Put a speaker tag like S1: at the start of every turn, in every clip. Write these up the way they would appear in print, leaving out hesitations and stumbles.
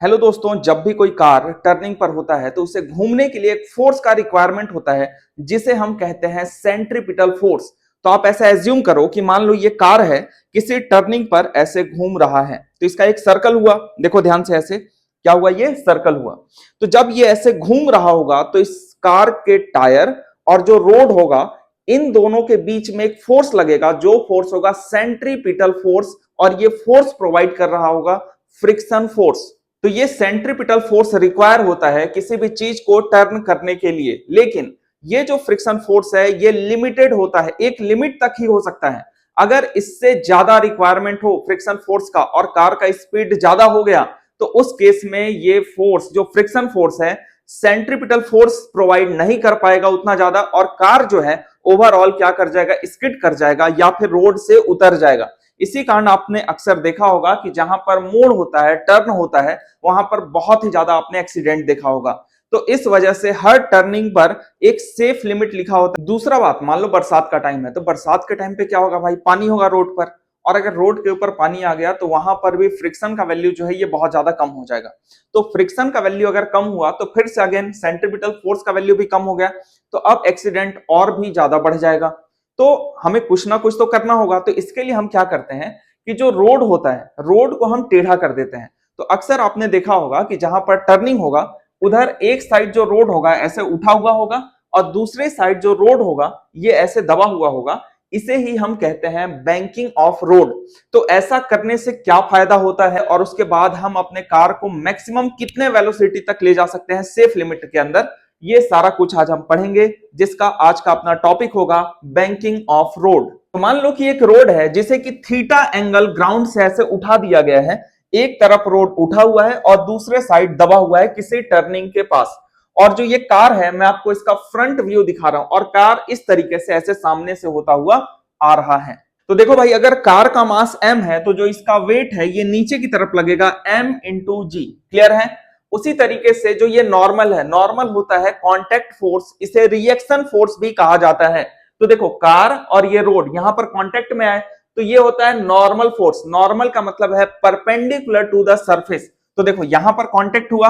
S1: Hello दोस्तों, जब भी कोई कार टर्निंग पर होता है तो उसे घूमने के लिए एक फोर्स का रिक्वायरमेंट होता है जिसे हम कहते हैं सेंट्रीपिटल फोर्स। तो आप ऐसा एज्यूम करो कि मान लो ये कार है, किसी टर्निंग पर ऐसे घूम रहा है तो इसका एक सर्कल हुआ। देखो ध्यान से, ऐसे क्या हुआ, ये सर्कल हुआ। तो जब ये ऐसे घूम रहा होगा तो इस कार के टायर और जो रोड होगा, इन दोनों के बीच में एक फोर्स लगेगा जो फोर्स होगा सेंट्रीपिटल फोर्स, और ये फोर्स प्रोवाइड कर रहा होगा फ्रिक्शन फोर्स। तो ये सेंट्रीपिटल फोर्स रिक्वायर होता है किसी भी चीज को टर्न करने के लिए, लेकिन ये जो फ्रिक्शन फोर्स है ये लिमिटेड होता है, एक लिमिट तक ही हो सकता है। अगर इससे ज्यादा रिक्वायरमेंट हो फ्रिक्शन फोर्स का और कार का स्पीड ज्यादा हो गया तो उस केस में ये फोर्स जो फ्रिक्शन फोर्स है सेंट्रीपिटल फोर्स प्रोवाइड नहीं कर पाएगा उतना ज्यादा, और कार जो है ओवरऑल क्या कर जाएगा, स्किड कर जाएगा या फिर रोड से उतर जाएगा। इसी कारण आपने अक्सर देखा होगा कि जहां पर मोड़ होता है, टर्न होता है, वहां पर बहुत ही ज्यादा आपने एक्सीडेंट देखा होगा। तो इस वजह से हर टर्निंग पर एक सेफ लिमिट लिखा होता है। दूसरा बात, मान लो बरसात का टाइम है तो बरसात के टाइम पे क्या होगा भाई, पानी होगा रोड पर, और अगर रोड के ऊपर पानी आ गया तो वहां पर भी फ्रिक्शन का वैल्यू जो है ये बहुत ज्यादा कम हो जाएगा। तो फ्रिक्शन का वैल्यू अगर कम हुआ तो फिर से अगेन सेंट्रीपिटल फोर्स का वैल्यू भी कम हो गया, तो अब एक्सीडेंट और भी ज्यादा बढ़ जाएगा। तो हमें कुछ ना कुछ तो करना होगा। तो इसके लिए हम क्या करते हैं कि जो रोड होता है, रोड को हम टेढ़ा कर देते हैं। तो अक्सर आपने देखा होगा कि जहां पर टर्निंग होगा उधर एक साइड जो रोड होगा ऐसे उठा हुआ होगा, और दूसरे साइड जो रोड होगा ये ऐसे दबा हुआ होगा। इसे ही हम कहते हैं बैंकिंग ऑफ रोड। तो ऐसा करने से क्या फायदा होता है, और उसके बाद हम अपने कार को मैक्सिमम कितने वेलोसिटी तक ले जा सकते हैं सेफ लिमिट के अंदर, ये सारा कुछ आज हम पढ़ेंगे, जिसका आज का अपना टॉपिक होगा बैंकिंग ऑफ रोड। तो मान लो कि एक रोड है जिसे कि थीटा एंगल ग्राउंड से ऐसे उठा दिया गया है। एक तरफ रोड उठा हुआ है और दूसरे साइड दबा हुआ है किसी टर्निंग के पास। और जो ये कार है, मैं आपको इसका फ्रंट व्यू दिखा रहा हूं, और कार इस तरीके से ऐसे सामने से होता हुआ आ रहा है। तो देखो भाई, अगर कार का मास m है तो जो इसका वेट है ये नीचे की तरफ लगेगा m इंटू जी। क्लियर है? उसी तरीके से जो ये नॉर्मल है, नॉर्मल होता है कांटेक्ट फोर्स, इसे रिएक्शन फोर्स भी कहा जाता है। तो देखो कार और ये रोड यहां पर कांटेक्ट में आए तो ये होता है नॉर्मल फोर्स। नॉर्मल का मतलब है परपेंडिकुलर टू द सरफेस। तो देखो यहां पर कांटेक्ट हुआ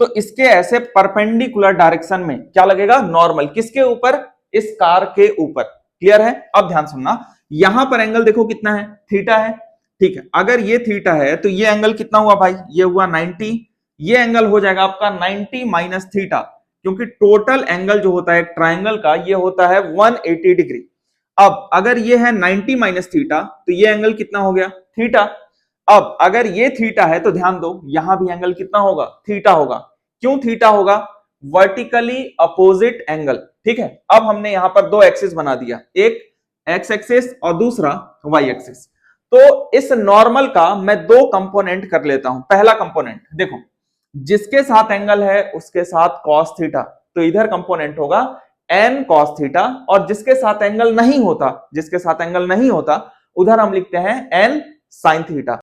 S1: तो इसके ऐसे परपेंडिकुलर डायरेक्शन में क्या लगेगा, नॉर्मल। किसके ऊपर? इस कार के ऊपर। क्लियर है? अब ध्यान सुनना, यहां पर एंगल देखो कितना है, थीटा है। ठीक है, अगर ये थीटा है तो ये एंगल कितना हुआ भाई, ये हुआ 90। ये एंगल हो जाएगा आपका 90 माइनस थीटा, क्योंकि टोटल एंगल जो होता है एक ट्राइंगल का ये होता है 180 डिग्री। अब अगर ये है 90 माइनस थीटा तो ये एंगल कितना हो गया, थीटा। अब अगर ये थीटा है तो ध्यान दो यहां भी एंगल कितना होगा, थीटा होगा। क्यों थीटा होगा? Vertically opposite angle. ठीक है, अब हमने यहां पर दो एक्सिस बना दिया, एक एक्स एक्सिस और दूसरा वाई एक्सिस। तो इस नॉर्मल का मैं दो कंपोनेंट कर लेता हूं। पहला कंपोनेंट देखो, जिसके साथ एंगल है उसके साथ कॉस थीटा, तो इधर कंपोनेंट होगा एन कॉस थीटा, और जिसके साथ एंगल नहीं होता, जिसके साथ एंगल नहीं होता उधर हम लिखते हैं एन साइन थीटा।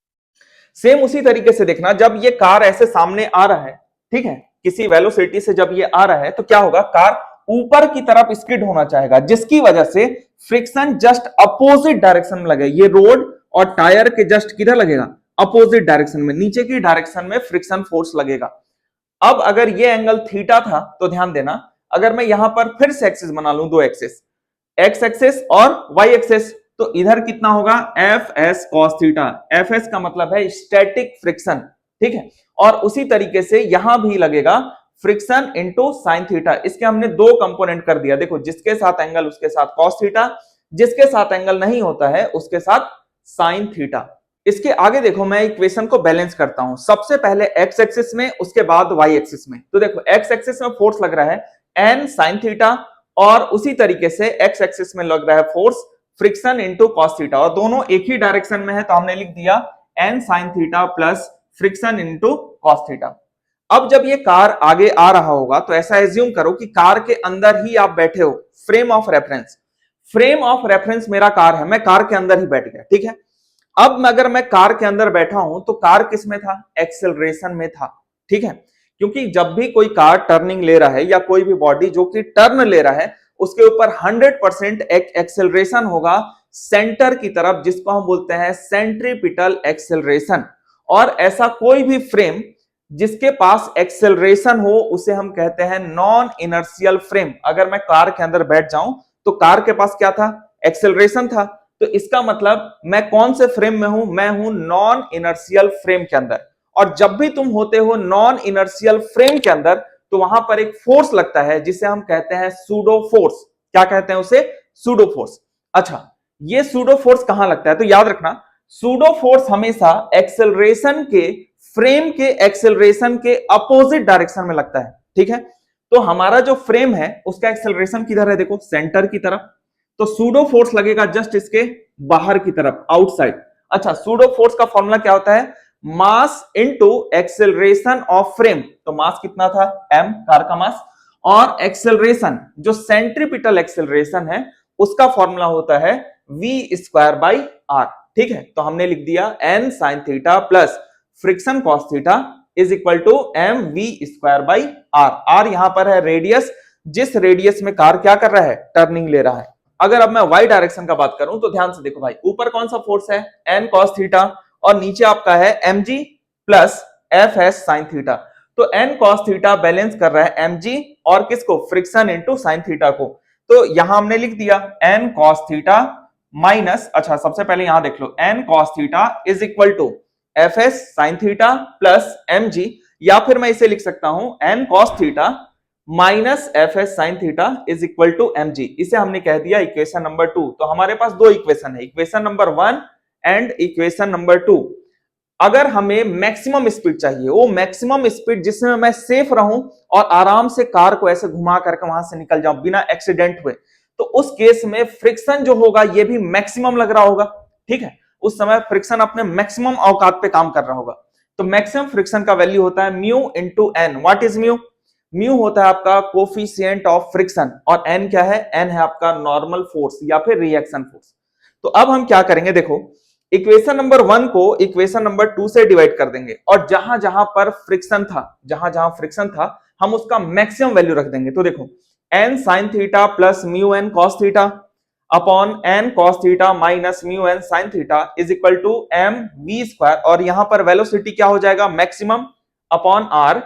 S1: सेम उसी तरीके से देखना, जब ये कार ऐसे सामने आ रहा है, ठीक है, किसी वेलोसिटी से जब ये आ रहा है तो क्या होगा, कार ऊपर की तरफ स्किड होना चाहेगा, जिसकी वजह से फ्रिक्शन जस्ट अपोजिट डायरेक्शन में लगे। ये रोड और टायर के जस्ट किधर लगेगा, अपोजिट डायरेक्शन में, नीचे की डायरेक्शन में फ्रिक्शन फोर्स लगेगा। अब अगर ये एंगल थीटा था तो ध्यान देना, अगर मैं यहां पर फिर से एक्सिस बना लूं, दो एक्सिस, एक्स एक्सिस और वाई एक्सिस, तो इधर कितना होगा, F S cos theta. F S का मतलब है स्टैटिक फ्रिक्शन। ठीक है, और उसी तरीके से यहां भी लगेगा फ्रिक्शन इंटू साइन थीटा। इसके हमने दो कंपोनेंट कर दिया। देखो, जिसके साथ एंगल उसके साथ कॉस थीटा, जिसके साथ एंगल नहीं होता है उसके साथ साइन थीटा। इसके आगे देखो, मैं इक्वेशन को बैलेंस करता हूं, सबसे पहले एक्स एक्सिस में, उसके बाद वाई एक्सिस में। तो देखो एक्स एक्सिस में फोर्स लग रहा है एन साइन थीटा, और उसी तरीके से एक्स एक्सिस में लग रहा है force friction into cos theta, और दोनों एक ही डायरेक्शन में है तो हमने लिख दिया N sine theta plus friction into cos theta. अब जब ये कार आगे आ रहा होगा तो ऐसा एज्यूम करो कि कार के अंदर ही आप बैठे हो। Frame of reference, frame of reference मेरा कार है, मैं कार के अंदर ही बैठ गया। ठीक है, अब अगर मैं कार के अंदर बैठा हूं तो कार किस में था, एक्सेलरेशन में था। ठीक है, क्योंकि जब भी कोई कार टर्निंग ले रहा है या कोई भी बॉडी जो कि टर्न ले रहा है उसके ऊपर 100% एक एक्सेलरेशन होगा सेंटर की तरफ, जिसको हम बोलते हैं सेंट्रीपिटल एक्सेलरेशन। और ऐसा कोई भी फ्रेम जिसके पास एक्सेलरेशन हो उसे हम कहते हैं नॉन इनर्शियल फ्रेम। अगर मैं कार के अंदर बैठ जाऊं तो कार के पास क्या था, एक्सेलरेशन था, तो इसका मतलब मैं कौन से फ्रेम में हूं, मैं हूं नॉन इनर्शियल फ्रेम के अंदर। और जब भी तुम होते हो नॉन इनर्शियल फ्रेम के अंदर तो वहां पर एक फोर्स लगता है जिसे हम कहते हैं सूडो फोर्स। क्या कहते हैं उसे, सूडो फोर्स। अच्छा, ये सूडो फोर्स कहां लगता है, तो याद रखना सूडो फोर्स हमेशा एक्सेलरेशन के फ्रेम के एक्सेलरेशन के अपोजिट डायरेक्शन में लगता है। ठीक है, तो हमारा जो फ्रेम है उसका एक्सेलरेशन किधर है, देखो सेंटर की तरफ, तो सूडो फोर्स लगेगा जस्ट इसके बाहर की तरफ, आउटसाइड। अच्छा, सूडो फोर्स का फॉर्मूला क्या होता है, mass into acceleration of frame. तो मास कितना था, m, कार का मास, और एक्सेलरेशन जो सेंट्रीपिटल एक्सेलरेशन है उसका फॉर्मूला होता है v²/r। ठीक है, तो हमने लिख दिया n sin theta plus friction cos theta is equal to mv²/r। r यहां पर है रेडियस, जिस रेडियस में कार क्या कर रहा है, टर्निंग ले रहा है। अगर अब मैं y डायरेक्शन का बात करूं तो ध्यान से देखो भाई, ऊपर कौन सा फोर्स है, n cos थीटा, और नीचे आपका है mg plus fs sin theta. तो n cos थीटा बैलेंस कर रहा है mg और किसको, फ्रिक्शन इनटू sin थीटा को। तो यहां हमने लिख दिया n cos थीटा माइनस, अच्छा सबसे पहले यहां देख लो, n cos theta is equal to fs sin theta plus mg, या फिर मैं इसे लिख सकता हूं n cos theta minus fs sin theta is equal to mg। इसे हमने कह दिया इक्वेशन नंबर 2। तो हमारे पास दो इक्वेशन है, equation number 1 and equation number 2। अगर हमें मैक्सिमम स्पीड चाहिए, वो मैक्सिमम स्पीड जिसमें मैं सेफ रहूं और आराम से कार को ऐसे घुमा करके वहां से निकल जाऊं बिना एक्सीडेंट हुए, तो उस केस में फ्रिक्शन जो होगा ये भी मैक्सिमम लग रहा होगा। ठीक है, उस समय फ्रिक्शन अपने मैक्सिमम औकात पे काम कर रहा होगा। तो मैक्सिमम फ्रिक्शन का वैल्यू होता है mu into N. What is mu, mu होता है आपका कोफिशिएंट ऑफ फ्रिक्शन, और एन क्या है, एन है आपका नॉर्मल फोर्स या फिर रिएक्शन फोर्स। तो अब हम क्या करेंगे, देखो इक्वेशन नंबर 1 को इक्वेशन नंबर 2 से डिवाइड कर देंगे, और जहां जहां पर फ्रिक्शन था, जहां जहां फ्रिक्शन था हम उसका मैक्सिमम वैल्यू रख देंगे। तो देखो n sin theta plus mu n cos theta upon n cos theta minus mu n sin theta is equal to m v square, और यहां पर वेलोसिटी क्या हो जाएगा, maximum upon r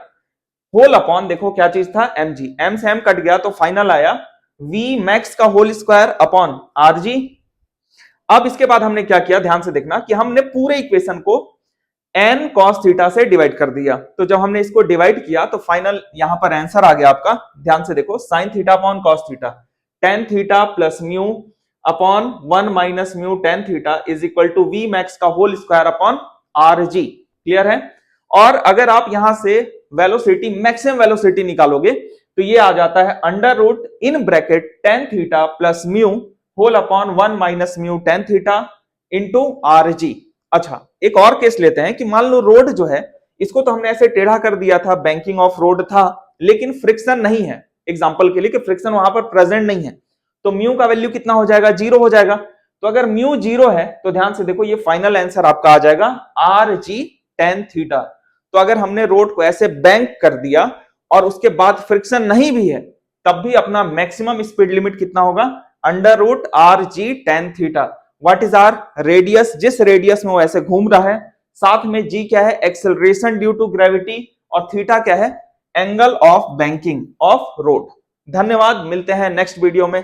S1: whole upon, देखो क्या चीज था, mg, m से m कट गया तो फाइनल आया v मैक्स का होल स्क्वायर अपॉन rg। अब इसके बाद हमने क्या किया, ध्यान से देखना कि हमने पूरे इक्वेशन को n cos थीटा से डिवाइड कर दिया। तो जब हमने इसको डिवाइड किया तो फाइनल यहां पर आंसर आ गया आपका, ध्यान से देखो, sin theta upon cos theta, tan theta plus mu upon 1 minus mu tan theta is equal to v max का whole square upon rg। Clear है। और अगर आप यहां से वेलोसिटी, मैक्सिमम वेलोसिटी निकालोगे तो ये आ जाता है under root in bracket tan theta plus mu whole upon 1 minus mu tan theta into rg। अच्छा, एक और केस लेते हैं कि मान लो रोड जो है इसको तो हमने ऐसे टेढ़ा कर दिया था, बैंकिंग ऑफ रोड था, लेकिन फ्रिक्शन नहीं है, एग्जांपल के लिए कि फ्रिक्शन वहां पर प्रेजेंट नहीं है, तो म्यू का वैल्यू कितना हो जाएगा, 0 हो जाएगा। तो अगर म्यू 0 है तो ध्यान से देखो ये फाइनल आंसर आपका आ जाएगा rg tan थीटा। तो अगर हमने रोड को ऐसे बैंक कर दिया और उसके बाद फ्रिक्शन नहीं भी है, तब भी अपना मैक्सिमम स्पीड लिमिट कितना होगा, under root rg tan theta. What is R, radius, जिस रेडियस में वो ऐसे घूम रहा है, साथ में g क्या है, एक्सेलरेशन ड्यू टू ग्रेविटी, और थीटा क्या है, angle of banking of road. धन्यवाद, मिलते हैं नेक्स्ट वीडियो में।